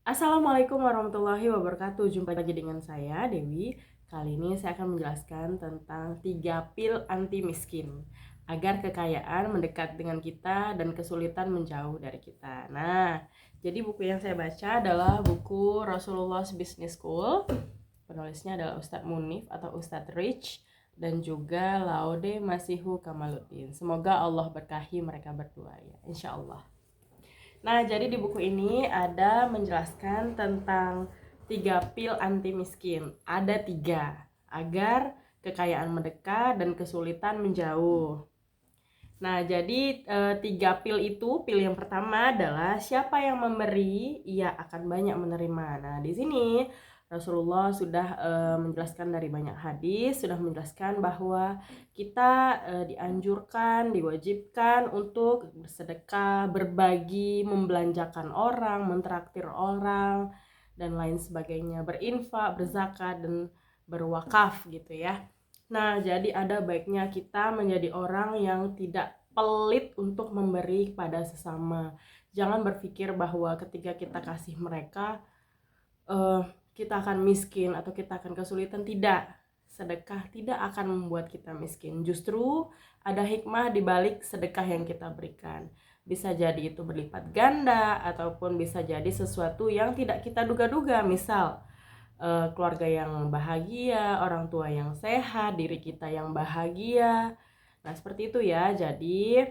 Assalamualaikum warahmatullahi wabarakatuh. Jumpa lagi dengan saya, Dewi. Kali ini saya akan menjelaskan tentang 3 pil anti miskin agar kekayaan mendekat dengan kita dan kesulitan menjauh dari kita. Nah, jadi buku yang saya baca adalah buku Rasulullah's Business School. Penulisnya adalah Ustadz Munif atau Ustadz Rich dan juga Laude Masihu Kamaluddin. Semoga Allah berkahi mereka berdua ya, insya Allah. Nah, jadi di buku ini ada menjelaskan tentang 3 pil anti miskin. Ada 3 agar kekayaan mendekat dan kesulitan menjauh. Nah, jadi 3 pil itu, pil yang pertama adalah siapa yang memberi, ia akan banyak menerima. Nah, di sini Rasulullah sudah menjelaskan dari banyak hadis, sudah menjelaskan bahwa kita dianjurkan, diwajibkan untuk bersedekah, berbagi, membelanjakan orang, mentraktir orang, dan lain sebagainya, berinfak, berzakat, dan berwakaf gitu ya. Nah, jadi ada baiknya kita menjadi orang yang tidak pelit untuk memberi kepada sesama. Jangan berpikir bahwa ketika kita kasih mereka, uh, kita akan miskin atau kita akan kesulitan. Tidak. Sedekah tidak akan membuat kita miskin. Justru ada hikmah di balik sedekah yang kita berikan. Bisa jadi itu berlipat ganda ataupun bisa jadi sesuatu yang tidak kita duga-duga. Misal, keluarga yang bahagia, orang tua yang sehat, diri kita yang bahagia. Nah, seperti itu ya. Jadi,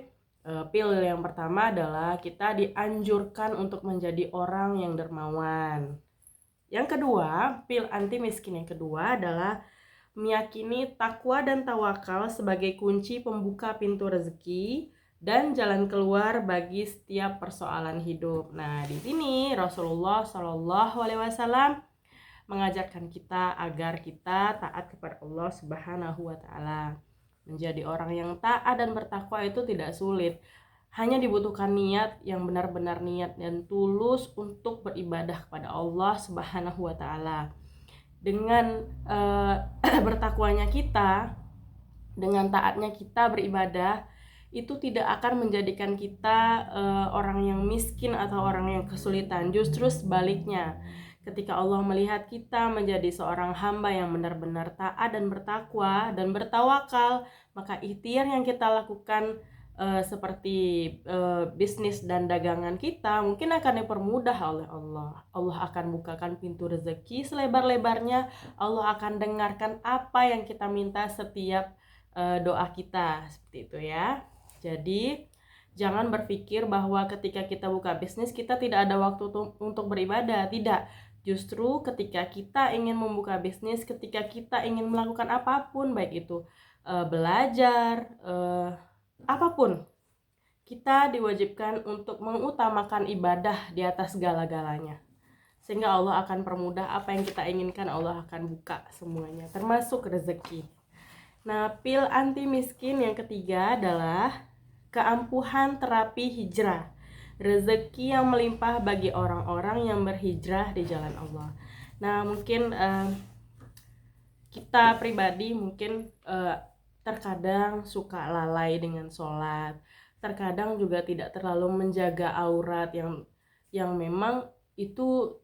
pil yang pertama adalah kita dianjurkan untuk menjadi orang yang dermawan. Yang kedua, pil anti miskin yang kedua adalah meyakini takwa dan tawakal sebagai kunci pembuka pintu rezeki dan jalan keluar bagi setiap persoalan hidup. Nah, di sini Rasulullah Shallallahu Alaihi Wasallam mengajarkan kita agar kita taat kepada Allah Subhanahu wa taala. Menjadi orang yang taat dan bertakwa itu tidak sulit. Hanya dibutuhkan niat yang benar-benar niat dan tulus untuk beribadah kepada Allah Subhanahu wa taala. Dengan bertakwanya kita, dengan taatnya kita beribadah, itu tidak akan menjadikan kita orang yang miskin atau orang yang kesulitan. Justru sebaliknya, ketika Allah melihat kita menjadi seorang hamba yang benar-benar taat dan bertakwa dan bertawakal, maka ikhtiar yang kita lakukan seperti bisnis dan dagangan kita mungkin akan dipermudah oleh Allah. Allah akan bukakan pintu rezeki selebar-lebarnya. Allah akan dengarkan apa yang kita minta setiap doa kita, seperti itu ya. Jadi jangan berpikir bahwa ketika kita buka bisnis kita tidak ada waktu untuk beribadah. Tidak. Justru ketika kita ingin membuka bisnis, ketika kita ingin melakukan apapun, baik itu belajar, apapun, kita diwajibkan untuk mengutamakan ibadah di atas segala-galanya. Sehingga Allah akan permudah apa yang kita inginkan, Allah akan buka semuanya, termasuk rezeki. Nah, pil anti miskin yang ketiga adalah keampuhan terapi hijrah. Rezeki yang melimpah bagi orang-orang yang berhijrah di jalan Allah. Nah, mungkin kita pribadi mungkin terkadang suka lalai dengan sholat, terkadang juga tidak terlalu menjaga aurat yang memang itu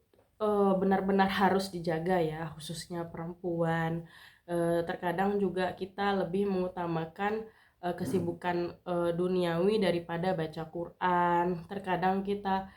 benar-benar harus dijaga ya, khususnya perempuan. Terkadang juga kita lebih mengutamakan kesibukan duniawi daripada baca Quran. Terkadang kita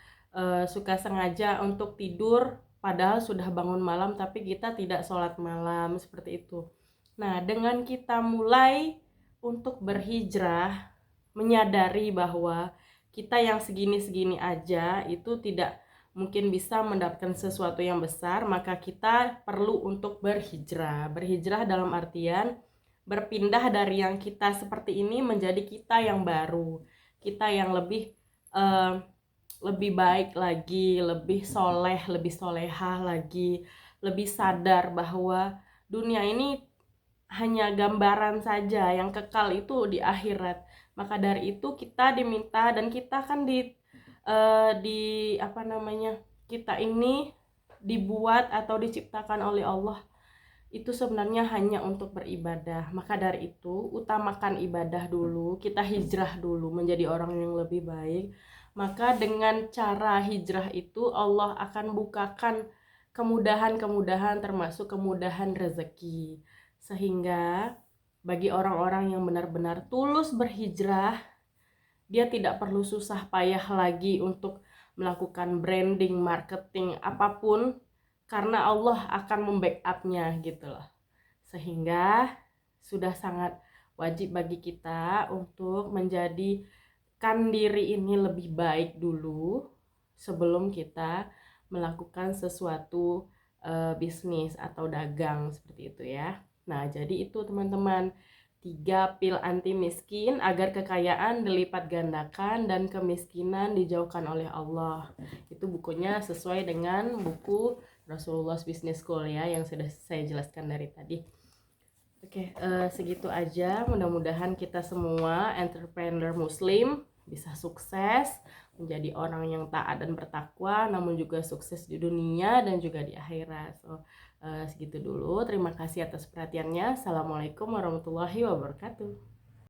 suka sengaja untuk tidur padahal sudah bangun malam tapi kita tidak sholat malam, seperti itu. Nah, dengan kita mulai untuk berhijrah, menyadari bahwa kita yang segini-segini aja itu tidak mungkin bisa mendapatkan sesuatu yang besar, maka kita perlu untuk berhijrah. Berhijrah dalam artian berpindah dari yang kita seperti ini menjadi kita yang baru, kita yang lebih baik lagi, lebih soleh, lebih solehah lagi, lebih sadar bahwa dunia ini hanya gambaran saja, yang kekal itu di akhirat. Maka dari itu kita diminta dan kita kan di apa namanya, kita ini dibuat atau diciptakan oleh Allah itu sebenarnya hanya untuk beribadah. Maka dari itu utamakan ibadah dulu, kita hijrah dulu menjadi orang yang lebih baik, maka dengan cara hijrah itu Allah akan bukakan kemudahan-kemudahan termasuk kemudahan rezeki. Sehingga bagi orang-orang yang benar-benar tulus berhijrah, dia tidak perlu susah payah lagi untuk melakukan branding, marketing, apapun, karena Allah akan membackup-nya gitu loh. Sehingga sudah sangat wajib bagi kita untuk menjadikan diri ini lebih baik dulu sebelum kita melakukan sesuatu bisnis atau dagang seperti itu ya. Nah, jadi itu teman-teman, 3 pil anti miskin agar kekayaan dilipat gandakan dan kemiskinan dijauhkan oleh Allah. Itu bukunya sesuai dengan buku Rasulullah Business School ya, yang sudah saya jelaskan dari tadi. Oke, segitu aja. Mudah-mudahan kita semua entrepreneur muslim bisa sukses, menjadi orang yang taat dan bertakwa, namun juga sukses di dunia dan juga di akhirat. So, segitu dulu. Terima kasih atas perhatiannya. Assalamualaikum warahmatullahi wabarakatuh.